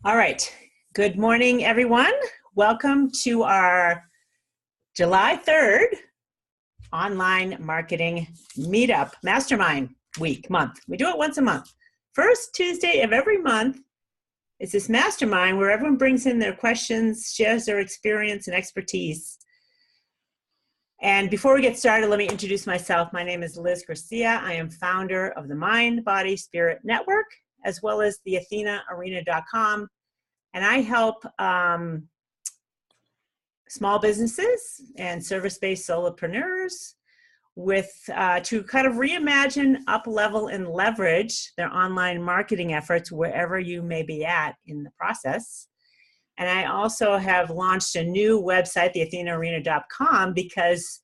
All right. Good morning, everyone. Welcome to our July 3rd Online Marketing Meetup Mastermind month. We do it once a month. First Tuesday of every month is this mastermind where everyone brings in their questions, shares their experience and expertise. And before we get started, let me introduce myself. My name is Liz Gracia. I am founder of the Mind, Body, Spirit Network, as well as the AthenaArena.com. And I help small businesses and service-based solopreneurs with to kind of reimagine, up-level, and leverage their online marketing efforts wherever you may be at in the process. And I also have launched a new website, the AthenaArena.com, because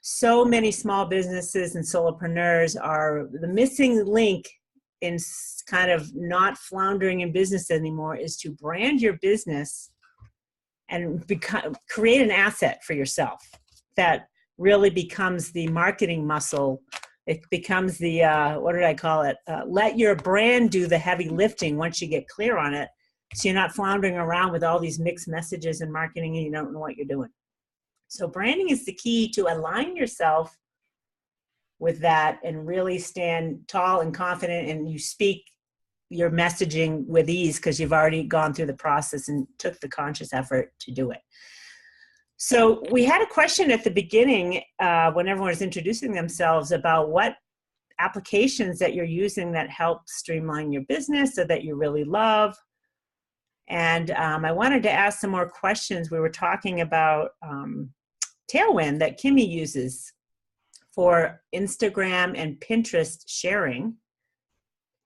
so many small businesses and solopreneurs are the missing link in kind of not floundering in business anymore is to brand your business and create an asset for yourself that really becomes the marketing muscle. It becomes the, what did I call it? Let your brand do the heavy lifting once you get clear on it. So you're not floundering around with all these mixed messages in marketing and you don't know what you're doing. So branding is the key to align yourself with that and really stand tall and confident, and you speak your messaging with ease because you've already gone through the process and took the conscious effort to do it. So we had a question at the beginning when everyone was introducing themselves about what applications that you're using that help streamline your business or that you really love. And I wanted to ask some more questions. We were talking about Tailwind that Kimmy uses for Instagram and Pinterest sharing.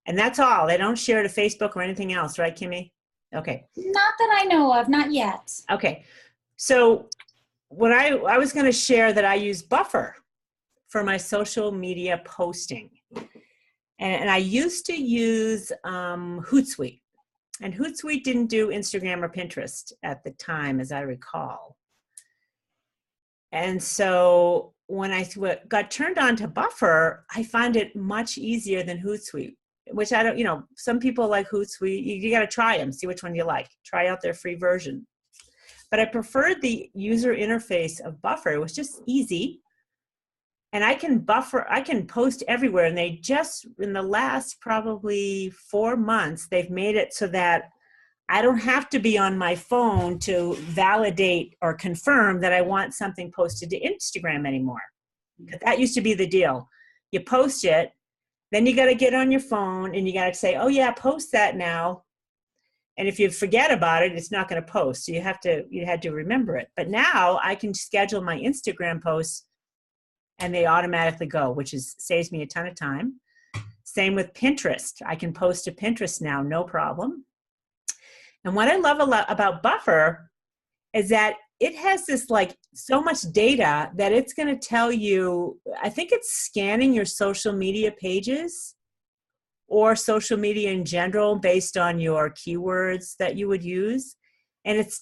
And that's all. They don't share to Facebook or anything else, right, Kimmy? Okay. Not that I know of, not yet. Okay. So what I was going to share that I use Buffer for my social media posting. And I used to use Hootsuite. And Hootsuite didn't do Instagram or Pinterest at the time, as I recall. And so when I got turned on to Buffer, I found it much easier than Hootsuite, which I don't, some people like Hootsuite. You got to try them, see which one you like. Try out their free version. But I preferred the user interface of Buffer. It was just easy. And I can post everywhere. And they just, in the last probably 4 months, they've made it so that I don't have to be on my phone to validate or confirm that I want something posted to Instagram anymore. That used to be the deal. You post it, then you got to get on your phone and you got to say, oh yeah, post that now. And if you forget about it, it's not going to post. So you had to remember it. But now I can schedule my Instagram posts and they automatically go, which saves me a ton of time. Same with Pinterest. I can post to Pinterest now, no problem. And what I love a lot about Buffer is that it has this so much data that it's going to tell you, I think it's scanning your social media pages or social media in general based on your keywords that you would use. And it's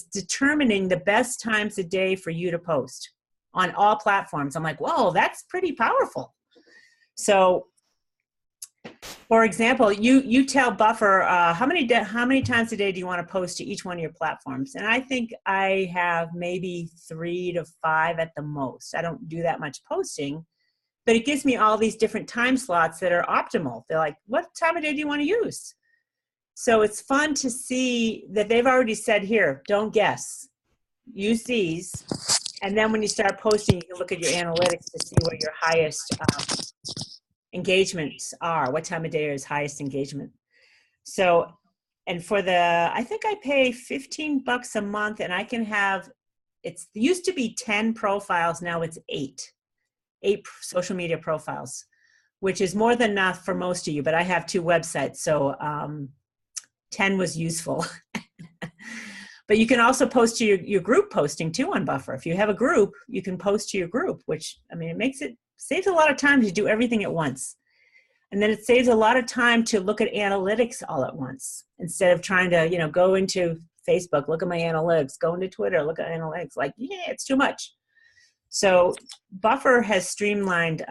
determining the best times of day for you to post on all platforms. I'm like, whoa, that's pretty powerful. So for example, you tell Buffer how many times a day do you want to post to each one of your platforms? And I think I have maybe 3 to 5 at the most. I don't do that much posting, but it gives me all these different time slots that are optimal. They're like, what time of day do you want to use? So it's fun to see that they've already said here, don't guess, use these. And then when you start posting, you can look at your analytics to see what your highest engagements are, what time of day is highest engagement. So, and for I think I pay $15 a month and I can have, it used to be 10 profiles, now it's 8 social media profiles, which is more than enough for most of you, but I have 2 websites, so 10 was useful. But you can also post to your group posting too on Buffer. If you have a group, you can post to your group, which, I mean, saves a lot of time to do everything at once. And then it saves a lot of time to look at analytics all at once instead of trying to, go into Facebook, look at my analytics, go into Twitter, look at analytics. It's too much. So Buffer has streamlined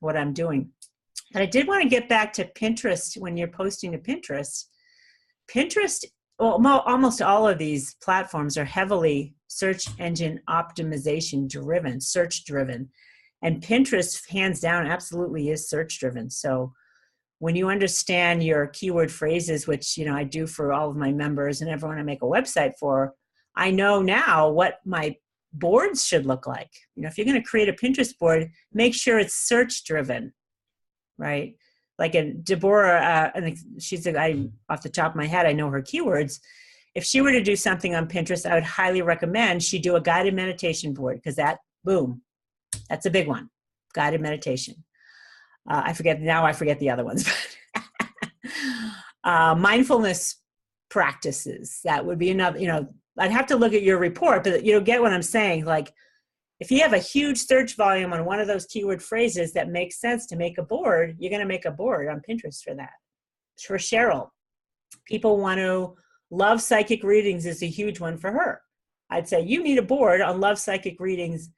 what I'm doing. But I did want to get back to Pinterest when you're posting to Pinterest. Pinterest well, almost all of these platforms are heavily search engine optimization driven, search driven. And Pinterest, hands down, absolutely is search driven. So when you understand your keyword phrases, which, I do for all of my members and everyone I make a website for, I know now what my boards should look like. If you're going to create a Pinterest board, make sure it's search driven, right? Like Deborah, she's a guy off the top of my head, I know her keywords. If she were to do something on Pinterest, I would highly recommend she do a guided meditation board, because that's a big one. Guided meditation. I forget the other ones. Mindfulness practices. That would be another, I'd have to look at your report, but get what I'm saying. Like, if you have a huge search volume on one of those keyword phrases that makes sense to make a board, you're going to make a board on Pinterest for that. For Cheryl, people want to love psychic readings is a huge one for her. I'd say you need a board on love psychic readings.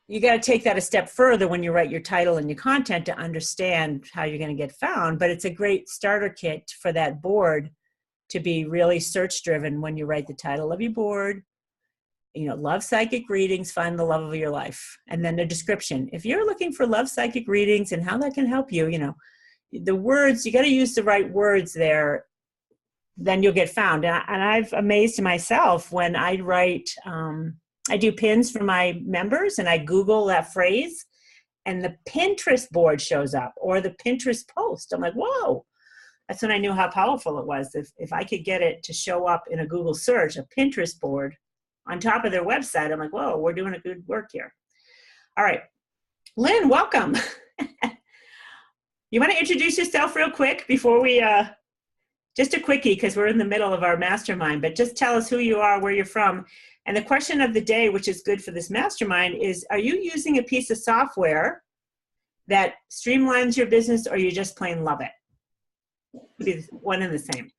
You got to take that a step further when you write your title and your content to understand how you're going to get found. But it's a great starter kit for that board to be really search driven when you write the title of your board. Love psychic readings, find the love of your life. And then the description. If you're looking for love psychic readings and how that can help you, the words, you got to use the right words there, then you'll get found. And I've amazed myself when I write, I do pins for my members and I Google that phrase and the Pinterest board shows up, or the Pinterest post. I'm like, whoa. That's when I knew how powerful it was. If I could get it to show up in a Google search, a Pinterest board on top of their website, I'm like, whoa, we're doing a good work here. All right. Lynn, welcome. You want to introduce yourself real quick before we, just a quickie, because we're in the middle of our mastermind, but just tell us who you are, where you're from. And the question of the day, which is good for this mastermind, is, are you using a piece of software that streamlines your business, or you just plain love it? Be one and the same.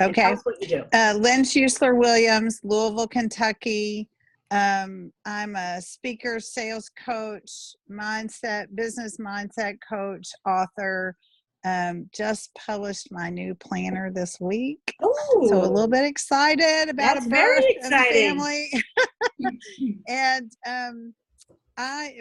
Okay. Tell us what you do. Lynn Schuessler-Williams, Louisville, Kentucky. I'm a speaker, sales coach, business mindset coach, author. Just published my new planner this week. Ooh, so a little bit excited about that's a birth very of a exciting. family. And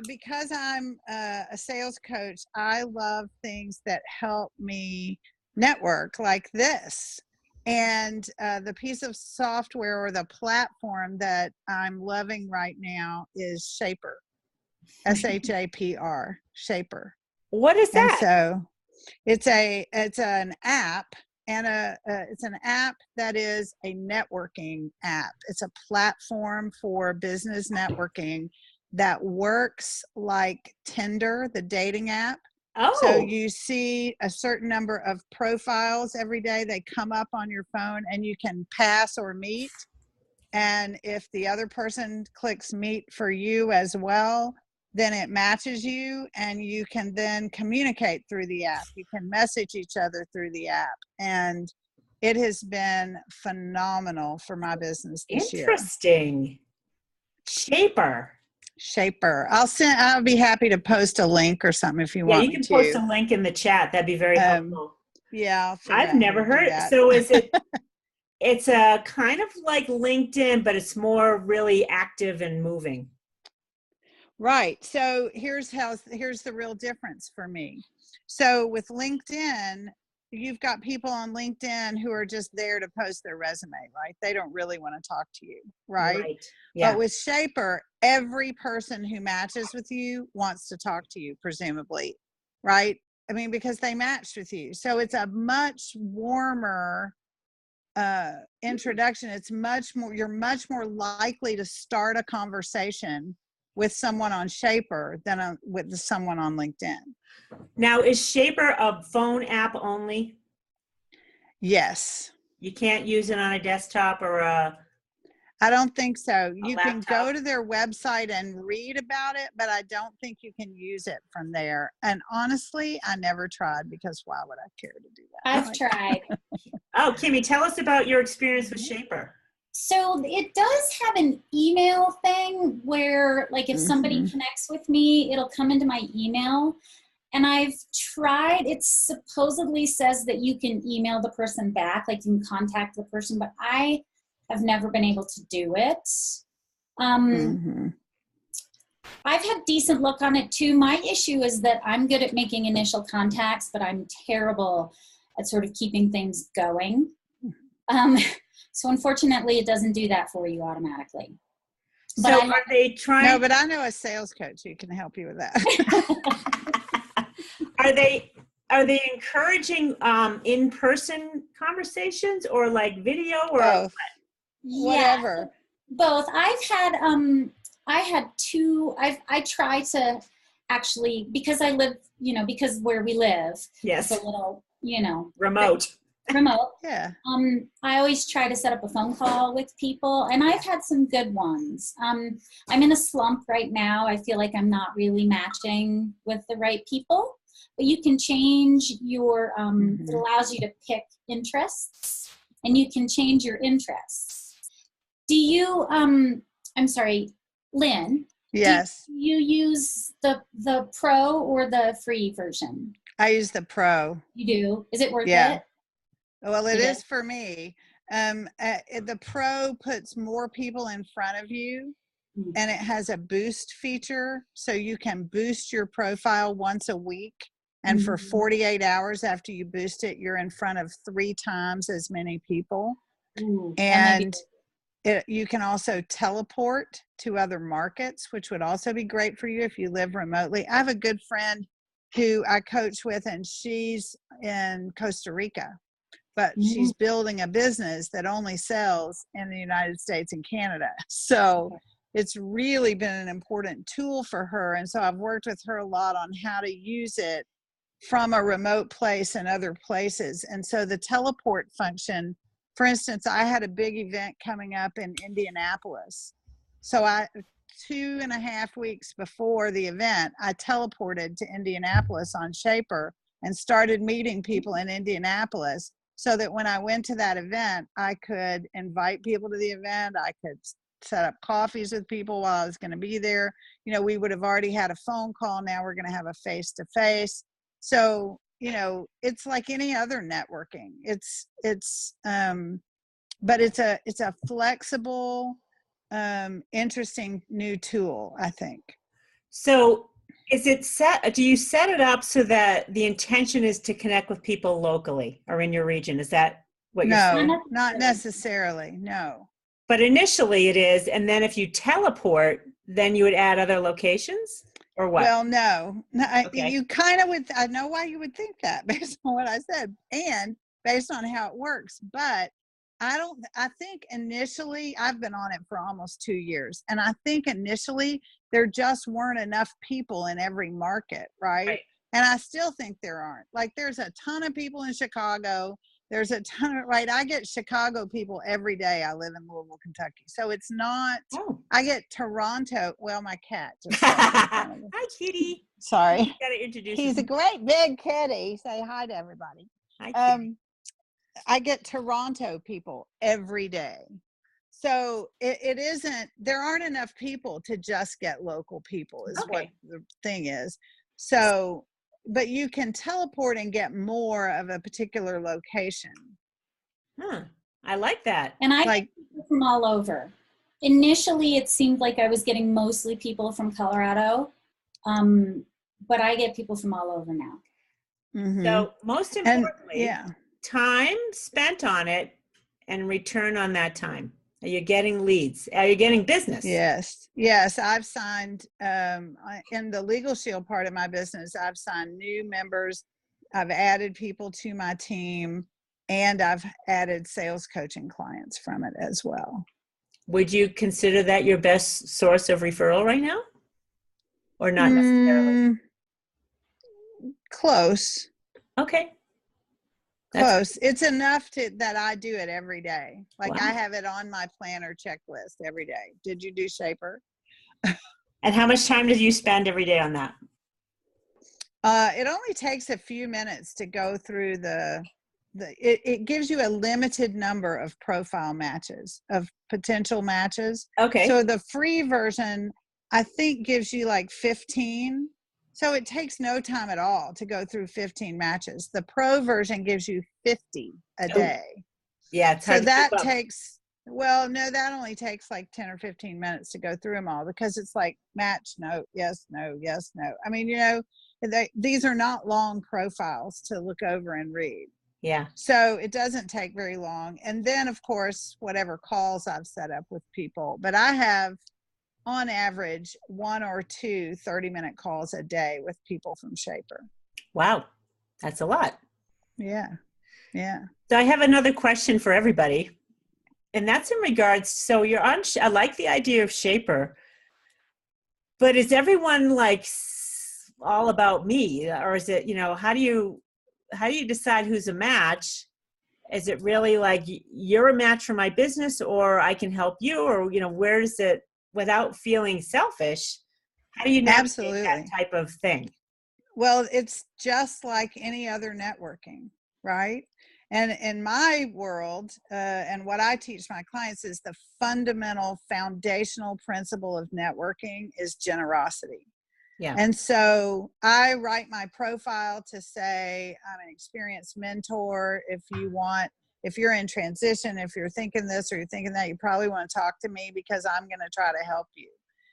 because I'm a sales coach, I love things that help me network like this. And the piece of software or the platform that I'm loving right now is Shaper, SHAPR, Shaper. What is that? And so it's an app, and it's an app that is a networking app. It's a platform for business networking that works like Tinder, the dating app. Oh. So you see a certain number of profiles every day. They come up on your phone and you can pass or meet. And if the other person clicks meet for you as well, then it matches you and you can then communicate through the app. You can message each other through the app. And it has been phenomenal for my business this year. Interesting. Shaper. I'll be happy to post a link or something if you want. Yeah, you can post a link in the chat. That'd be very helpful. Yeah, I've never heard it. So is it? It's a kind of like LinkedIn, but it's more really active and moving. Right. So here's the real difference for me. So with LinkedIn, you've got people on LinkedIn who are just there to post their resume, right? They don't really want to talk to you, right? Yeah. But with Shaper, every person who matches with you wants to talk to you, presumably, right? I mean, because they matched with you. So it's a much warmer introduction. It's you're much more likely to start a conversation with someone on Shaper than with someone on LinkedIn. Now, is Shaper a phone app only? Yes. You can't use it on a desktop or I don't think so. You laptop? Can go to their website and read about it, but I don't think you can use it from there. And honestly, I never tried, because why would I care to do that? I've tried. Oh, Kimmy, tell us about your experience with Shaper. So it does have an email thing where, like, if somebody connects with me, it'll come into my email. And I've tried, it supposedly says that you can email the person back, like you can contact the person, but I have never been able to do it. I've had decent luck on it too. My issue is that I'm good at making initial contacts, but I'm terrible at sort of keeping things going. So unfortunately, it doesn't do that for you automatically. So are they trying? No, but I know a sales coach who can help you with that. Are they encouraging in-person conversations or like video or both? Whatever. Both. I had two. I try to actually, because I live, because where we live, yes, it's a little, remote. Yeah. I always try to set up a phone call with people, and I've had some good ones. I'm in a slump right now. I feel like I'm not really matching with the right people, but you can change your, it allows you to pick interests, and you can change your interests. Do you, I'm sorry, Lynn? Yes. Do you use the pro or the free version? I use the pro. You do? Is it worth it? Well, it is for me. The pro puts more people in front of you, and it has a boost feature, so you can boost your profile once a week, and for 48 hours after you boost it, you're in front of 3 times as many people. And you can also teleport to other markets, which would also be great for you if you live remotely. I have a good friend who I coach with, and she's in Costa Rica, but she's building a business that only sells in the United States and Canada. So it's really been an important tool for her. And so I've worked with her a lot on how to use it from a remote place and other places. And so the teleport function, for instance, I had a big event coming up in Indianapolis. So 2.5 weeks before the event, I teleported to Indianapolis on Shaper and started meeting people in Indianapolis, so that when I went to that event, I could invite people to the event. I could set up coffees with people while I was going to be there. We would have already had a phone call. Now we're going to have a face-to-face. So, it's like any other networking. But it's a flexible, interesting new tool, I think. So do you set it up so that the intention is to connect with people locally or in your region? Is that what you're saying? No, not necessarily. No. But initially it is. And then if you teleport, then you would add other locations or what? Well, no. Okay. You kind of would. I know why you would think that based on what I said and based on how it works. But I think initially, I've been on it for almost 2 years, and I think initially there just weren't enough people in every market, right? And I still think there aren't. Like, there's a ton of people in Chicago. There's a ton of, right? I get Chicago people every day. I live in Louisville, Kentucky. So it's not, I get Toronto. Well, my cat just Hi, kitty. Sorry. You gotta introduce He's him. a great big kitty. Say hi to everybody. Hi, kitty. I get Toronto people every day. So it isn't, there aren't enough people to just get local people is what the thing is. So, but you can teleport and get more of a particular location. I like that. And I get people from all over. Initially, it seemed like I was getting mostly people from Colorado, but I get people from all over now. So most importantly, time spent on it and return on that time. Are you getting leads? Are you getting business? Yes. I've signed, in the Legal Shield part of my business, I've signed new members. I've added people to my team, and I've added sales coaching clients from it as well. Would you consider that your best source of referral right now? Or not necessarily? Close. Okay. Close. It's enough that I do it every day. Like, I have it on my planner checklist every day. Did you do Shaper? And how much time do you spend every day on that? It only takes a few minutes to go through it gives you a limited number of profile matches, of potential matches. Okay. So the free version, I think, gives you like 15. So it takes no time at all to go through 15 matches. The pro version gives you 50 a day. Yeah, it's So hard to keep that up. takes, well, no, that only takes like 10 or 15 minutes to go through them all, because it's like match, no, yes, no, yes, no. I mean, these are not long profiles to look over and read. Yeah. So it doesn't take very long. And then, of course, whatever calls I've set up with people. But I have, on average, 1 or 2 30-minute calls a day with people from Shaper. Wow. That's a lot. Yeah. Yeah. So I have another question for everybody. And that's in regards, so you're on, I like the idea of Shaper, but is everyone like all about me? Or is it, how do you decide who's a match? Is it really like you're a match for my business, or I can help you, or, where is it, without feeling selfish? How do you navigate that type of thing? Well, it's just like any other networking, right? And in my world, and what I teach my clients is the fundamental foundational principle of networking is generosity. Yeah. And so I write my profile to say, I'm an experienced mentor. If you're in transition, if you're thinking this or you're thinking that, you probably want to talk to me, because I'm going to try to help you.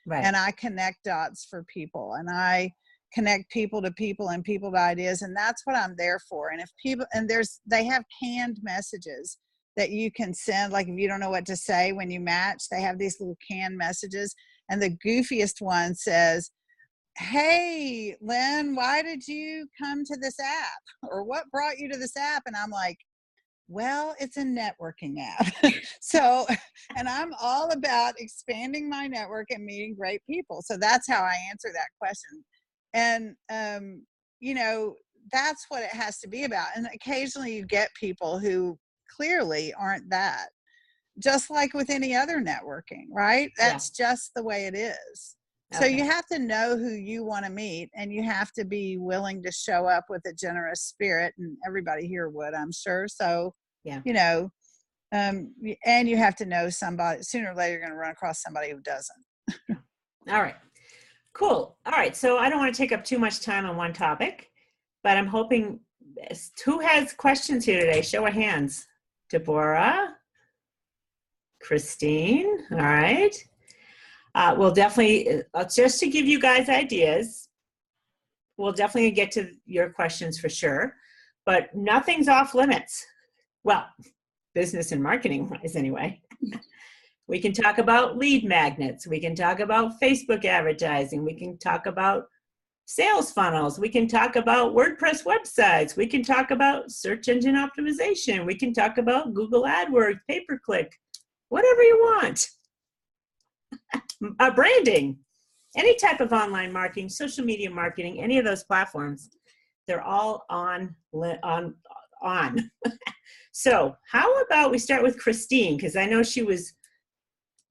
Right. And I connect dots for people, and I connect people to people and people to ideas. And that's what I'm there for. And if people, and they have canned messages that you can send. Like if you don't know what to say when you match, they have these little canned messages. And the goofiest one says, hey, Lynn, why did you come to this app? Or what brought you to this app? And I'm like, well, it's a networking app. So, and I'm all about expanding my network and meeting great people. So that's how I answer that question. And, that's what it has to be about. And occasionally you get people who clearly aren't that, just like with any other networking, right? That's just the way it is. So you have to know who you want to meet, and you have to be willing to show up with a generous spirit, and everybody here would, I'm sure. So, and you have to know somebody. Sooner or later, you're going to run across somebody who doesn't. All right. Cool. All right. So I don't want to take up too much time on one topic, but I'm hoping, who has questions here today? Show of hands. Deborah, Christine. All right. We'll definitely, just to give you guys ideas, we'll definitely get to your questions for sure, but nothing's off limits. Well, business and marketing wise anyway. We can talk about lead magnets. We can talk about Facebook advertising. We can talk about sales funnels. We can talk about WordPress websites. We can talk about search engine optimization. We can talk about Google AdWords, pay-per-click, whatever you want. Branding, any type of online marketing, social media marketing, any of those platforms, they're all on. So how about we start with Christine, because I know she was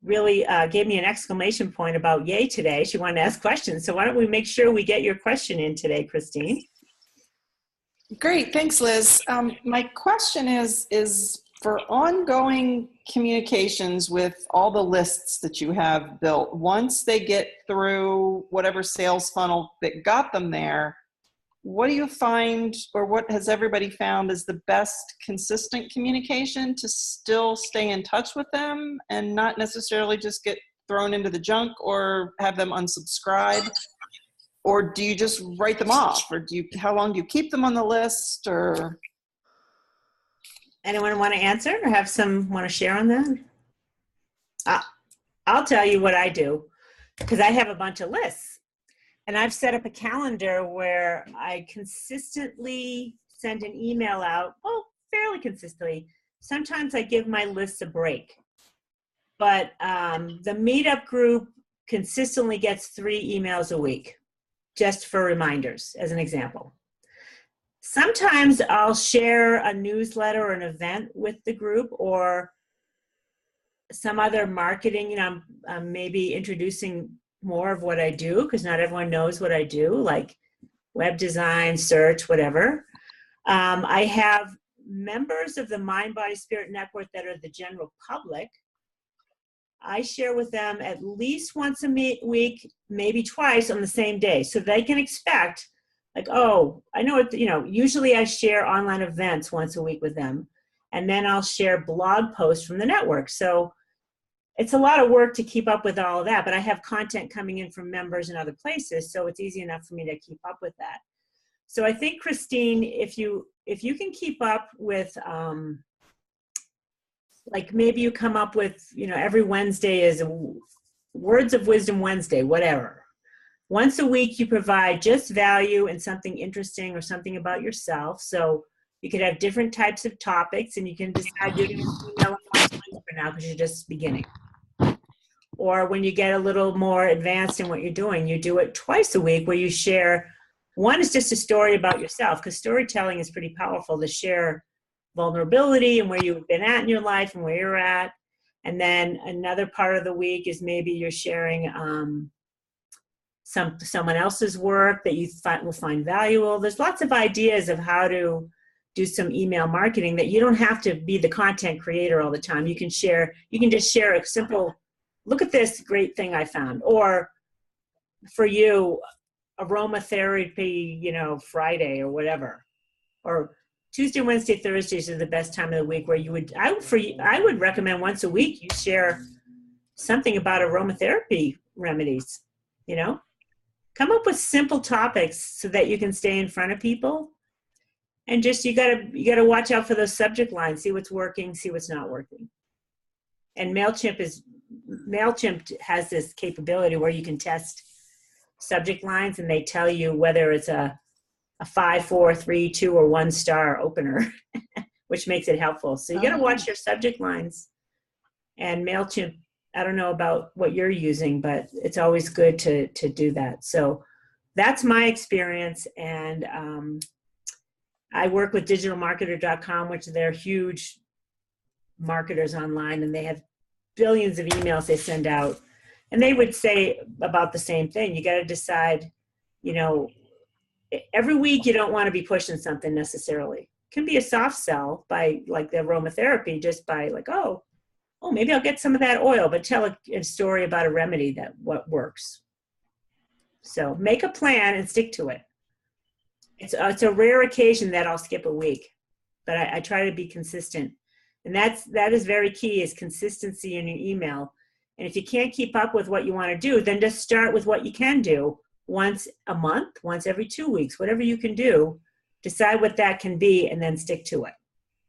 really gave me an exclamation point about yay today. She wanted to ask questions. So why don't we make sure we get your question in today, Christine? Great, thanks, Liz. My question is for ongoing communications with all the lists that you have built. Once they get through whatever sales funnel that got them there, what do you find, or what has everybody found is the best consistent communication to still stay in touch with them and not necessarily just get thrown into the junk or have them unsubscribe? Or do you just write them off? Or how long do you keep them on the list? Or anyone want to answer or want to share on that? I'll tell you what I do, because I have a bunch of lists. And I've set up a calendar where I consistently send an email out, well, fairly consistently. Sometimes I give my lists a break. But the meetup group consistently gets 3 emails a week, just for reminders, as an example. Sometimes I'll share a newsletter or an event with the group, or some other marketing, I'm maybe introducing more of what I do, because not everyone knows what I do, like web design, search, whatever. I have members of the Mind, Body, Spirit Network that are the general public. I share with them at least once a week, maybe twice on the same day. So they can expect like, oh, I know it, usually I share online events once a week with them. And then I'll share blog posts from the network. So it's a lot of work to keep up with all of that, but I have content coming in from members in other places. So it's easy enough for me to keep up with that. So I think, Christine, if you can keep up with, like maybe you come up with, every Wednesday is a Words of Wisdom Wednesday, whatever. Once a week, you provide just value and something interesting or something about yourself. So you could have different types of topics, and you can decide you're going to email for now because you're just beginning. Or when you get a little more advanced in what you're doing, you do it twice a week where you share. One is just a story about yourself, because storytelling is pretty powerful to share vulnerability and where you've been at in your life and where you're at. And then another part of the week is maybe you're sharing someone else's work that you will find valuable. There's lots of ideas of how to do some email marketing that you don't have to be the content creator all the time. You can just share a simple, look at this great thing I found. Or for you, aromatherapy, Friday or whatever. Or Tuesday, Wednesday, Thursdays are the best time of the week where I would recommend once a week you share something about aromatherapy remedies, Come up with simple topics so that you can stay in front of people. And just, you gotta watch out for those subject lines, see what's working, see what's not working. And MailChimp has this capability where you can test subject lines and they tell you whether it's a 5, 4, 3, 2, or 1 star opener, which makes it helpful. So you got to watch your subject lines. And MailChimp, I don't know about what you're using, but it's always good to do that. So that's my experience. And I work with digitalmarketer.com, which they're huge marketers online, and they have billions of emails they send out. And they would say about the same thing. You got to decide, every week you don't want to be pushing something necessarily. It can be a soft sell by like the aromatherapy, just by like, oh, maybe I'll get some of that oil, but tell a story about a remedy what works. So make a plan and stick to it. It's a rare occasion that I'll skip a week, but I try to be consistent. And that is very key, is consistency in your email. And if you can't keep up with what you want to do, then just start with what you can do once a month, once every 2 weeks, whatever you can do. Decide what that can be and then stick to it.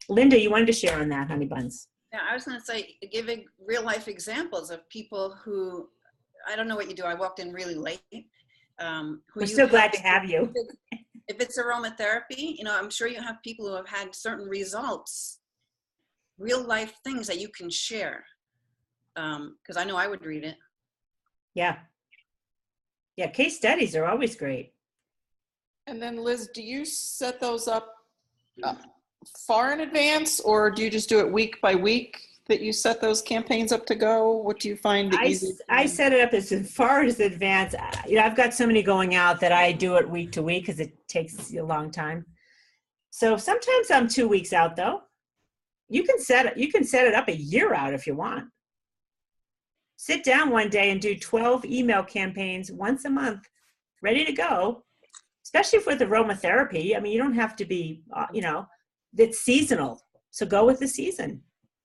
Linda, you wanted to share on that, honey buns. Yeah, I was going to say, giving real life examples of people who, I don't know what you do. I walked in really late. We're so glad to have you. If it's aromatherapy, I'm sure you have people who have had certain results, real life things that you can share. Because I know I would read it. Yeah. Yeah, case studies are always great. And then Liz, do you set those up far in advance, or do you just do it week by week that you set those campaigns up to go? What do you find the easiest? I set it up as far as advance. I've got so many going out that I do it week to week because it takes a long time. So sometimes I'm 2 weeks out though. You can set it up a year out if you want. Sit down one day and do 12 email campaigns once a month, ready to go. Especially with aromatherapy. I mean, you don't have to be, it's seasonal. So go with the season.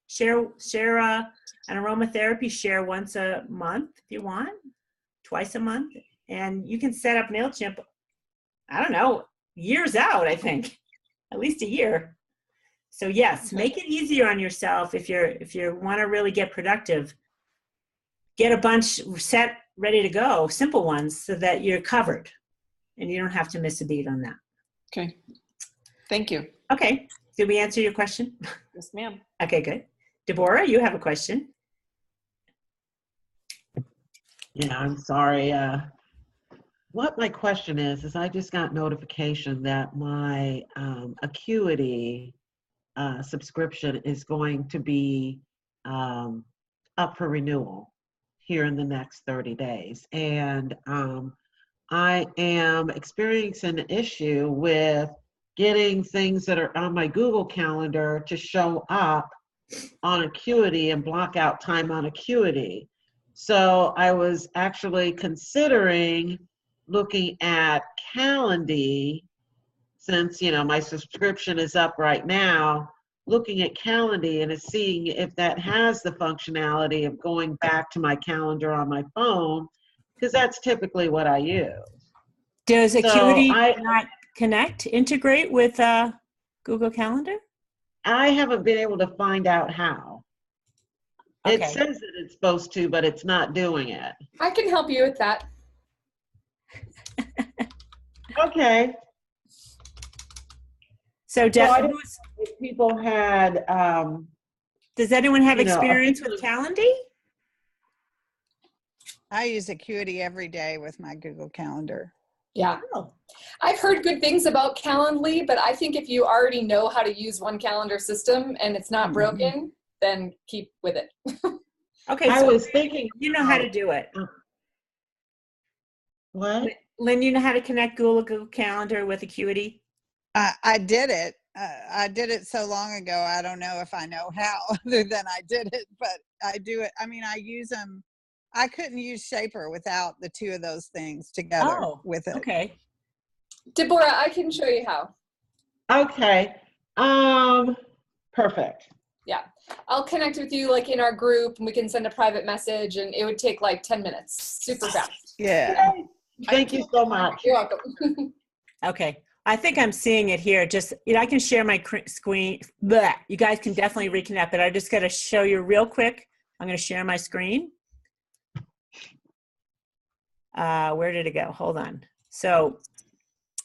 Share an aromatherapy, share once a month if you want, twice a month. And you can set up MailChimp, I don't know, years out, I think, at least a year. So yes, make it easier on yourself if you want to really get productive. Get a bunch set, ready to go, simple ones, so that you're covered and you don't have to miss a beat on that. Okay. Thank you. Okay. Did we answer your question? Yes, ma'am. Okay, good. Deborah, you have a question. Yeah, I'm sorry. What my question is I just got notification that my Acuity subscription is going to be up for renewal here in the next 30 days. And I am experiencing an issue with getting things that are on my Google Calendar to show up on Acuity and block out time on Acuity. So I was actually considering looking at Calendly, since, you know, my subscription is up right now, looking at Calendly and seeing if that has the functionality of going back to my calendar on my phone, because that's typically what I use. Does Acuity So not integrate with Google Calendar? I haven't been able to find out how. It Okay. says that it's supposed to, but it's not doing it. I can help you with that. Okay. So, So I don't know if people had, does anyone have you know, experience with Calendly? I use Acuity every day with my Google Calendar. Yeah. Oh. I've heard good things about Calendly, but I think if you already know how to use one calendar system and it's not broken, then keep with it. Okay, I so was thinking, you know how to do it. what? Lynn, you know how to connect Google Calendar with Acuity? I did it. I did it so long ago. I don't know if I know how other than I did it, but I do it. I mean, I use them. I couldn't use Shaper without the two of those things together with it. Okay. Deborah, I can show you how. Okay. Perfect. Yeah. I'll connect with you like in our group and we can send a private message and it would take like 10 minutes. Super fast. Yeah. Thank you so much. You're welcome. Okay. I think I'm seeing it here. Just, you know, I can share my screen. Blech. You guys can definitely reconnect, but I just got to show you real quick. I'm going to share my screen. Where did it go? Hold on. So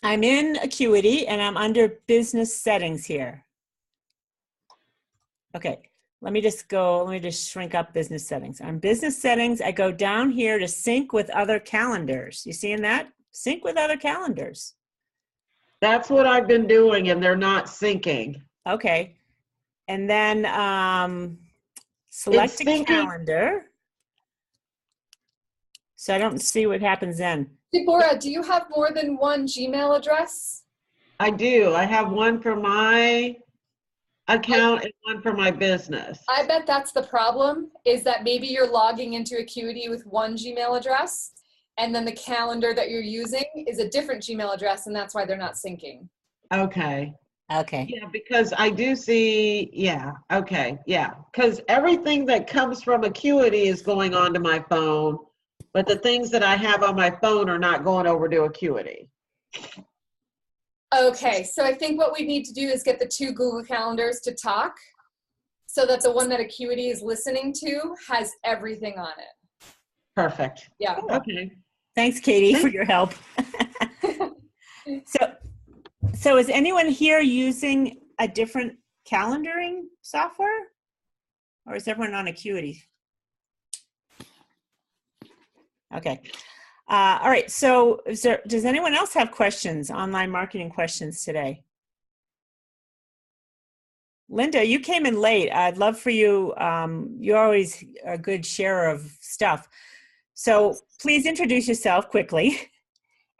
I'm in Acuity and I'm under business settings here. Okay. Let me just shrink up business settings. On business settings, I go down here to sync with other calendars. You seeing that? Sync with other calendars. That's what I've been doing, and they're not syncing. Okay. And then select a calendar. So I don't see what happens then. Deborah, do you have more than one Gmail address? I do. I have one for my account and one for my business. I bet that's the problem, is that maybe you're logging into Acuity with one Gmail address and then the calendar that you're using is a different Gmail address and that's why they're not syncing. Okay. Okay. Yeah, because I do see, yeah, okay, yeah. Because everything that comes from Acuity is going onto my phone, but the things that I have on my phone are not going over to Acuity. Okay, so I think what we need to do is get the two Google Calendars to talk so that the one that Acuity is listening to has everything on it. Perfect. Yeah. Cool. Okay. Thanks, Katie, for your help. So is anyone here using a different calendaring software? Or is everyone on Acuity? Okay. All right. So does anyone else have questions, online marketing questions today? Linda, you came in late. I'd love for you. You're always a good sharer of stuff. So please introduce yourself quickly.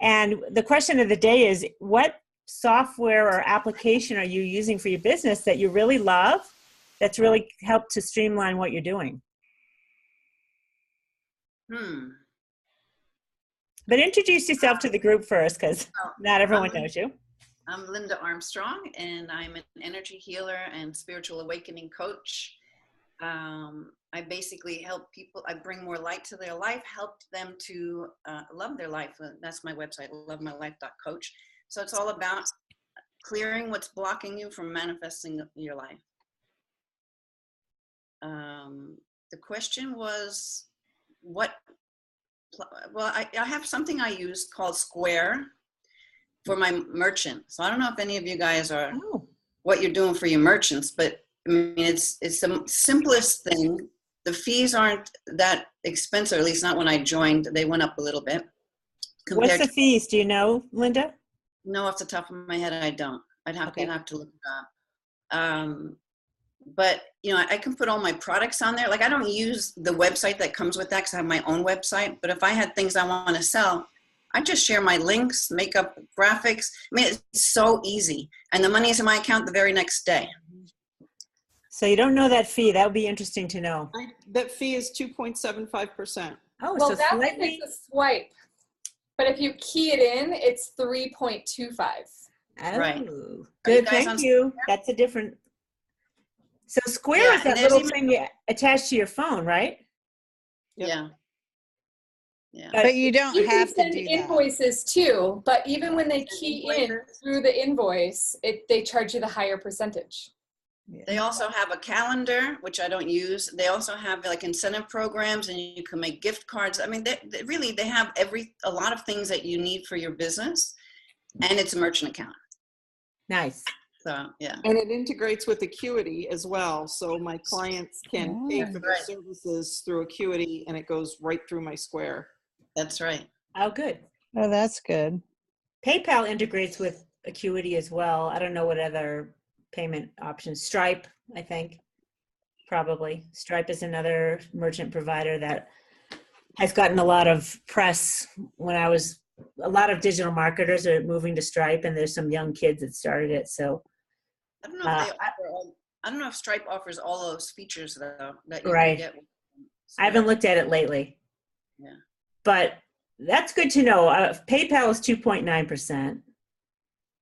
And the question of the day is, what software or application are you using for your business that you really love, that's really helped to streamline what you're doing? But introduce yourself to the group first, because not everyone knows you. I'm Linda Armstrong, and I'm an energy healer and spiritual awakening coach. I basically help people, I bring more light to their life, help them to love their life. That's my website, lovemylife.coach. So it's all about clearing what's blocking you from manifesting your life. The question was, well, I have something I use called Square for my merchants. So I don't know if any of you guys are, what you're doing for your merchants, but I mean, it's the simplest thing. The fees aren't that expensive, at least not when I joined. They went up a little bit. What's the fees? Do you know, Linda? No, off the top of my head, I don't. I'd have to look it up. But, you know, I can put all my products on there. Like, I don't use the website that comes with that because I have my own website. But if I had things I want to sell, I just share my links, make up graphics. I mean, it's so easy. And the money is in my account the very next day. So you don't know that fee. That would be interesting to know. That fee is 2.75%. Oh, Well, so that's if slightly. it's a swipe. But if you key it in, it's 3.25. Oh, Right. Are you good. guys Thank on you. That's a different. So Square Yeah, is and that there's little even- thing you attach to your phone, right? Yep. Yeah. Yeah. But you don't You can have to send do that. invoices too, but even when they Send key in invoices. through the invoice, they charge you the higher percentage. They also have a calendar, which I don't use. They also have like incentive programs, and you can make gift cards. I mean, they have a lot of things that you need for your business, and it's a merchant account. Nice. So yeah. And it integrates with Acuity as well. So my clients can pay for their Right. services through Acuity, and it goes right through my Square. That's right. Oh, good. Oh, that's good. PayPal integrates with Acuity as well. I don't know what other payment options. Stripe, I think, probably. Stripe is another merchant provider that has gotten a lot of press. A lot of digital marketers are moving to Stripe, and there's some young kids that started it. So I don't know if they offer I don't know if Stripe offers all those features though that you Right. can get. I haven't looked at it lately. Yeah. But that's good to know. PayPal is 2.9%.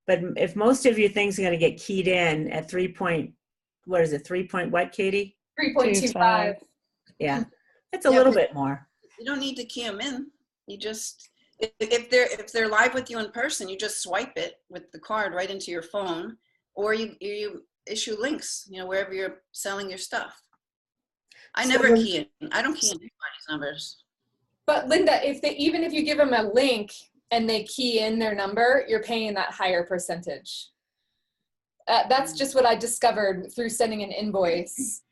But if most of your things are going to get keyed in at 3 point what, Katie? 3.25. Yeah, it's a Yeah, little but- bit more. You don't need to key them in. You just if they're live with you in person, you just swipe it with the card right into your phone, or you issue links, wherever you're selling your stuff. I never key in. I don't key in anybody's numbers. But Linda, even if you give them a link and they key in their number, you're paying that higher percentage. That's just what I discovered through sending an invoice,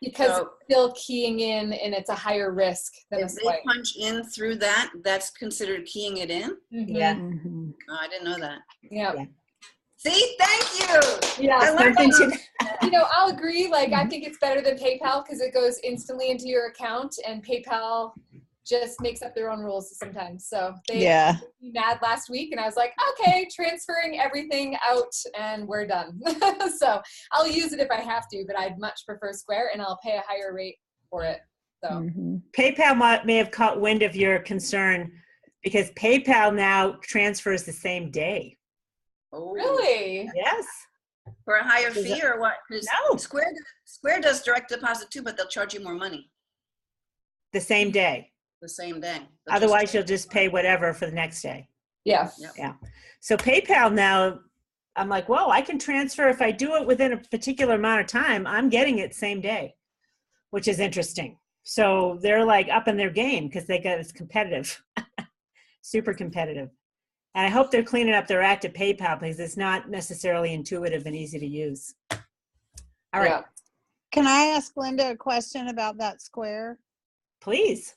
because So- it's still keying in and it's a higher risk than a If they swipe. punch in through that, that's considered keying it in. Yeah. Mhm. Oh, I didn't know that. Yeah. Yeah. See, thank you. Yeah. I learned Something something. to, I'll agree. Like, I think it's better than PayPal because it goes instantly into your account, and PayPal just makes up their own rules sometimes. So they Yeah. made me mad last week, and I was like, okay, transferring everything out, and we're done. So I'll use it if I have to, but I'd much prefer Square, and I'll pay a higher rate for it. So Mhm. PayPal may have caught wind of your concern because PayPal now transfers the same day. Oh, really, Yes. for a higher Is fee or what? 'Cause No. Square does direct deposit too, but they'll charge you more money The same day. the same day. Otherwise, you'll just pay whatever for the next day. yeah. Yeah. So PayPal now, I'm like, whoa, I can transfer. If I do it within a particular amount of time, I'm getting it same day, which is interesting. So they're like up in their game because it's competitive, super competitive. And I hope they're cleaning up their act at PayPal because it's not necessarily intuitive and easy to use. All right, Yeah. Can I ask Linda a question about that Square? please.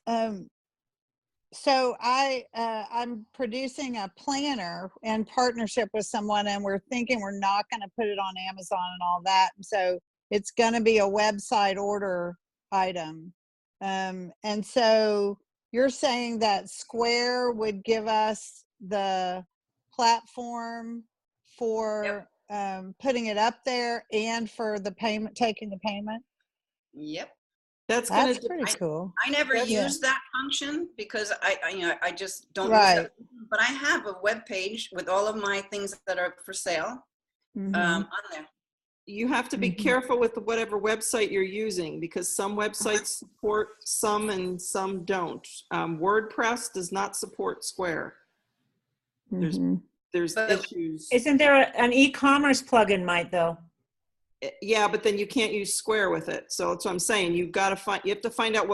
So I'm producing a planner in partnership with someone, and we're thinking we're not going to put it on Amazon and all that. So it's going to be a website order item. And so you're saying that Square would give us the platform for putting it up there and for the payment, taking the payment? Yep. That's That's gonna pretty cool. I never Yeah. use that function because I just don't use Right. that. But I have a web page with all of my things that are for sale Mhm. on there. You have to be Mhm. careful with whatever website you're using because some websites support some and some don't. WordPress does not support Square. There's Mhm. there's But- issues. Isn't there an e-commerce plugin, might though? Yeah, but then you can't use Square with it. So that's what I'm saying. You have to find out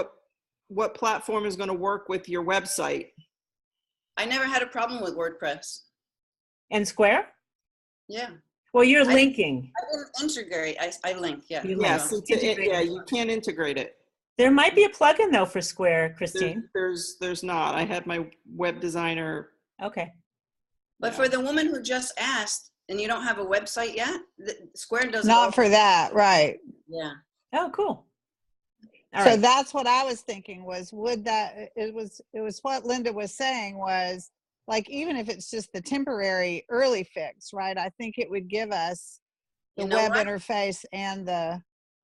what platform is going to work with your website. I never had a problem with WordPress. And Square? Yeah. Well, you're I- linking. I didn't integrate. I link. Yeah. You Yes, link. you can't integrate it. There might be a plugin though for Square, Christine. There's not. I had my web designer. Okay. But for the woman who just asked, and you don't have a website yet, Square does it Not all. for that, right? Yeah. Oh, cool. All So right. that's what I was thinking was, it was what Linda was saying was, like, even if it's just the temporary early fix, right? I think it would give us the You know web what? interface and the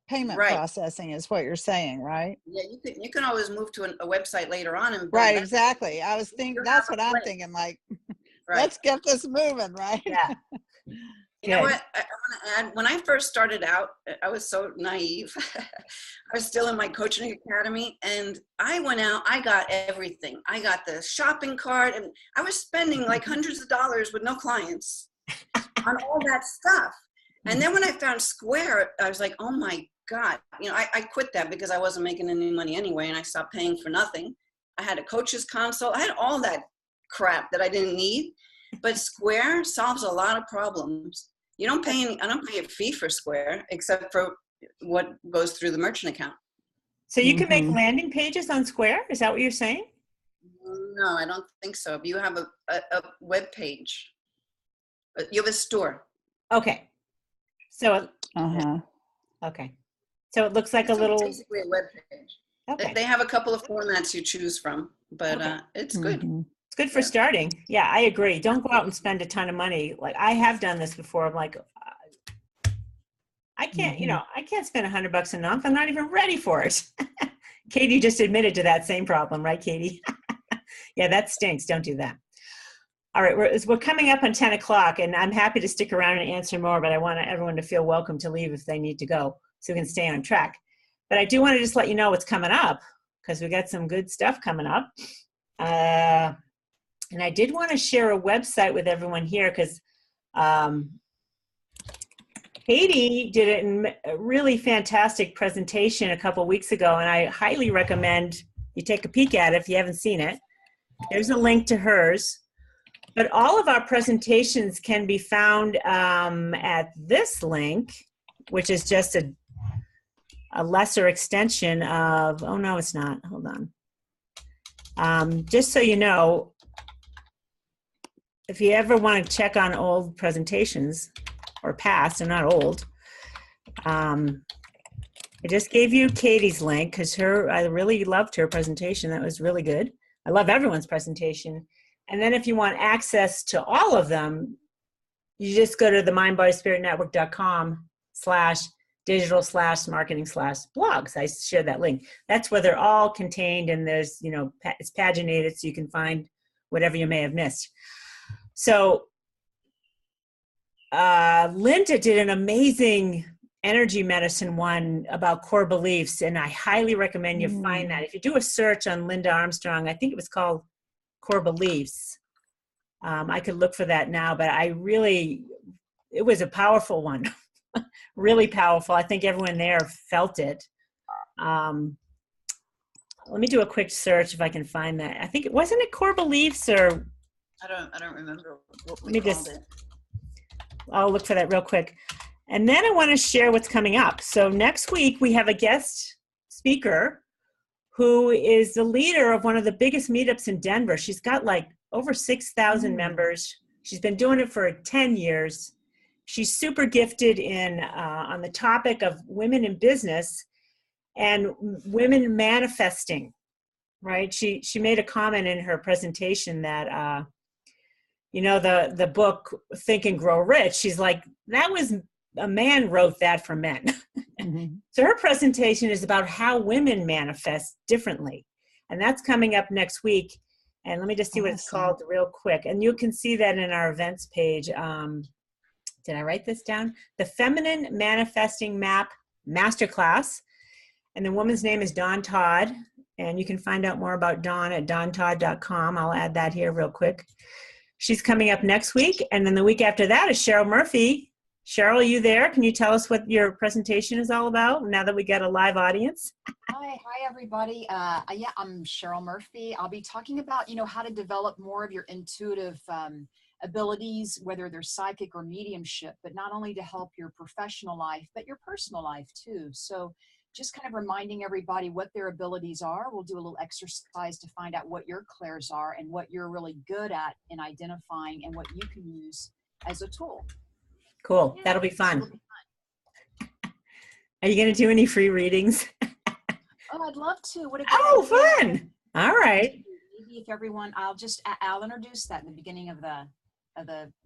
payment Right. processing is what you're saying, right? Yeah, you can always move to a website later on and build Right, that. exactly. I was thinking, You that's have what a I'm plan. thinking, like, Right. let's get this moving, right? Yeah. You know Good. what? I want to add, when I first started out, I was so naive. I was still in my coaching academy, and I went out, I got everything. I got the shopping cart, and I was spending like hundreds of dollars with no clients on all that stuff. And then when I found Square, I was like, oh my God. You know, I quit that because I wasn't making any money anyway, and I stopped paying for nothing. I had a coach's console. I had all that crap that I didn't need. But Square solves a lot of problems. You don't pay I don't pay a fee for Square except for what goes through the merchant account. So you can make landing pages on Square? Is that what you're saying? No, I don't think so. You have a web page. You have a store. Okay. So, okay. So it looks like It's a little, basically a web page. okay. They have a couple of formats you choose from, but Okay. it's good. It's good for starting. Yeah, I agree. Don't go out and spend a ton of money. Like I have done this before. I'm like, I can't, you know, I can't spend $100 a month. I'm not even ready for it. Katie just admitted to that same problem, right, Katie? Yeah, that stinks. Don't do that. All right, we're coming up on 10 o'clock, and I'm happy to stick around and answer more, but I want everyone to feel welcome to leave if they need to go so we can stay on track. But I do want to just let you know what's coming up because we got some good stuff coming up. And I did want to share a website with everyone here because Katie did a really fantastic presentation a couple weeks ago, and I highly recommend you take a peek at it if you haven't seen it. There's a link to hers. But all of our presentations can be found at this link, which is just a lesser extension of, oh no, it's not, hold on. Just so you know, if you ever want to check on old presentations or past, they're not old. I just gave you Katie's link because I really loved her presentation. That was really good. I love everyone's presentation. And then if you want access to all of them, you just go to the mindbodyspiritnetwork.com/digital/marketing/blogs. I share that link. That's where they're all contained, and there's, you know, it's paginated so you can find whatever you may have missed. So Linda did an amazing energy medicine one about core beliefs, and I highly recommend you find that. If you do a search on Linda Armstrong, I think it was called Core Beliefs. I could look for that now, but it was a powerful one. Really powerful. I think everyone there felt it. Let me do a quick search if I can find that. I think wasn't it Core Beliefs or I don't remember what we called it. I'll look for that real quick. And then I want to share what's coming up. So next week we have a guest speaker who is the leader of one of the biggest meetups in Denver. She's got like over 6,000 members. She's been doing it for 10 years. She's super gifted on the topic of women in business and women manifesting, right? She made a comment in her presentation that, you know, the book Think and Grow Rich, she's like, that was, a man wrote that for men. So her presentation is about how women manifest differently. And that's coming up next week. And let me just see what it's called real quick. And you can see that in our events page. Did I write this down? The Feminine Manifesting Map Masterclass. And the woman's name is Dawn Todd. And you can find out more about Dawn at dawntodd.com. I'll add that here real quick. She's coming up next week. And then the week after that is Cheryl Murphy. Cheryl, are you there? Can you tell us what your presentation is all about now that we got a live audience? Hi everybody. Yeah, I'm Cheryl Murphy. I'll be talking about, you know, how to develop more of your intuitive abilities, whether they're psychic or mediumship, but not only to help your professional life, but your personal life too. So just kind of reminding everybody what their abilities are. We'll do a little exercise to find out what your clairs are and what you're really good at in identifying and what you can use as a tool. Cool. Yeah, That'll be fun. So Are you going to do any free readings? oh, I'd love to. What a fun. All right. Maybe if everyone, I'll introduce that in the beginning of the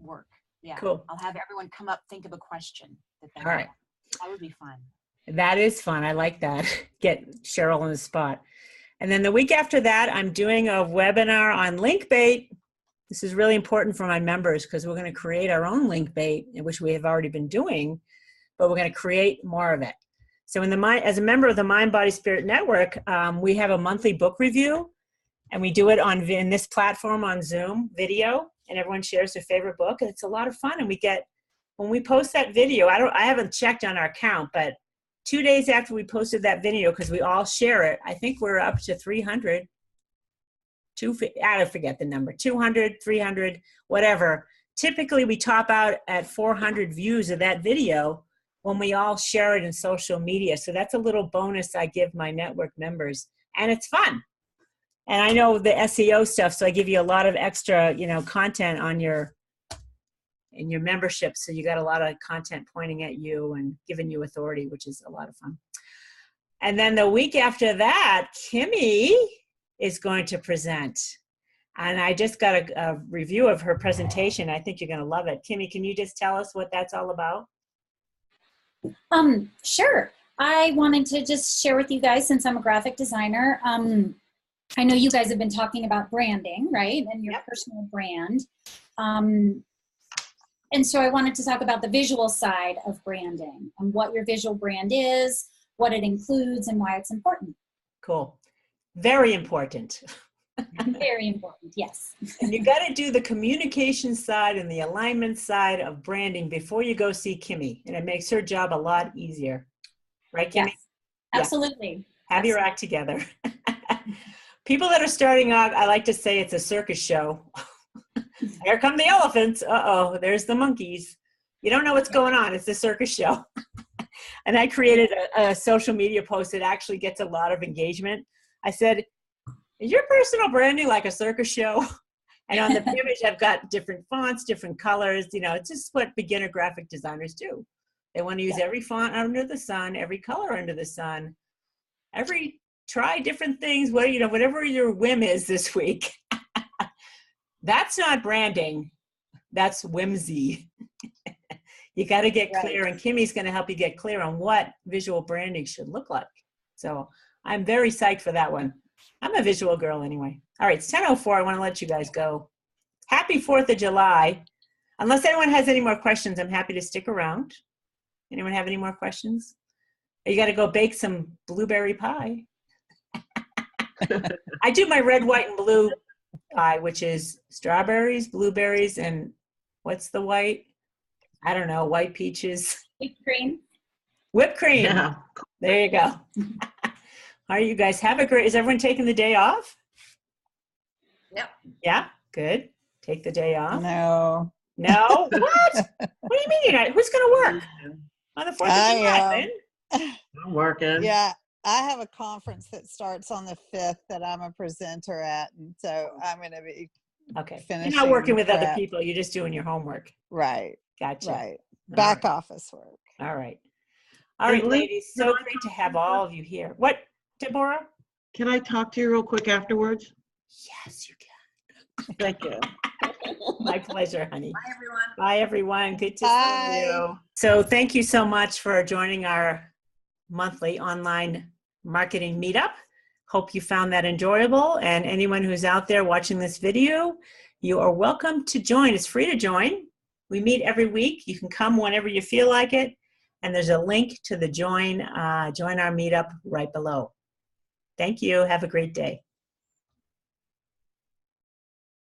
work. Yeah. Cool. I'll have everyone come up, think of a question that they All right. have. That would be fun. That is fun. I like that. Get Cheryl on the spot. And then the week after that, I'm doing a webinar on link bait. This is really important for my members because we're going to create our own link bait, which we have already been doing, but we're going to create more of it. So as a member of the Mind, Body, Spirit Network, we have a monthly book review, and we do it in this platform on Zoom video, and everyone shares their favorite book, and it's a lot of fun. And when we post that video, I haven't checked on our count, but 2 days after we posted that video, because we all share it, I think we're up to 300. I forget the number, 200, 300, whatever. Typically, we top out at 400 views of that video when we all share it in social media. So that's a little bonus I give my network members, and it's fun. And I know the SEO stuff, so I give you a lot of extra, content in your membership. So you got a lot of content pointing at you and giving you authority, which is a lot of fun. And then the week after that, Kimmy is going to present. And I just got a review of her presentation. I think you're going to love it. Kimmy, can you just tell us what that's all about? Sure. I wanted to just share with you guys, since I'm a graphic designer, I know you guys have been talking about branding, right? And your personal brand. And so I wanted to talk about the visual side of branding and what your visual brand is, what it includes, and why it's important. Cool. Very important. Very important, yes. And you got to do the communication side and the alignment side of branding before you go see Kimmy. And it makes her job a lot easier. Right, Kimmy? Yes, absolutely. Yeah. Have your act together. People that are starting out, I like to say it's a circus show. Here come the elephants. Uh-oh, there's the monkeys. You don't know what's going on. It's a circus show. And I created a social media post that actually gets a lot of engagement. I said, is your personal branding like a circus show? And on the image, I've got different fonts, different colors. It's just what beginner graphic designers do. They want to use every font under the sun, every color under the sun, try different things, whatever your whim is this week. That's not branding. That's whimsy. You got to get clear, and Kimmy's going to help you get clear on what visual branding should look like. So I'm very psyched for that one. I'm a visual girl anyway. All right, it's 10:04. I want to let you guys go. Happy 4th of July. Unless anyone has any more questions, I'm happy to stick around. Anyone have any more questions? You got to go bake some blueberry pie. I do my red, white, and blue pie, which is strawberries, blueberries, and what's the white? I don't know, white peaches. Whipped cream. Whipped cream. Yeah. There you go. All right, you guys have a great, is everyone taking the day off? Yep. Yeah, good. Take the day off. No. No? What? What do you mean you're not? Who's going to work on the 4th of July, Lynn? I'm working. Yeah, I have a conference that starts on the 5th that I'm a presenter at, and so I'm going to be finishing. You're not working with other people. You're just doing your homework. Right. Gotcha. Right. Back office work. All right. All right, ladies. So great to have all of you here. What, Deborah? Can I talk to you real quick afterwards? Yes, you can. Thank you. My pleasure, honey. Bye, everyone. Bye, everyone. Good to see you. So thank you so much for joining our monthly online marketing meetup. Hope you found that enjoyable. And anyone who's out there watching this video, you are welcome to join. It's free to join. We meet every week. You can come whenever you feel like it. And there's a link to the join our meetup right below. Thank you. Have a great day.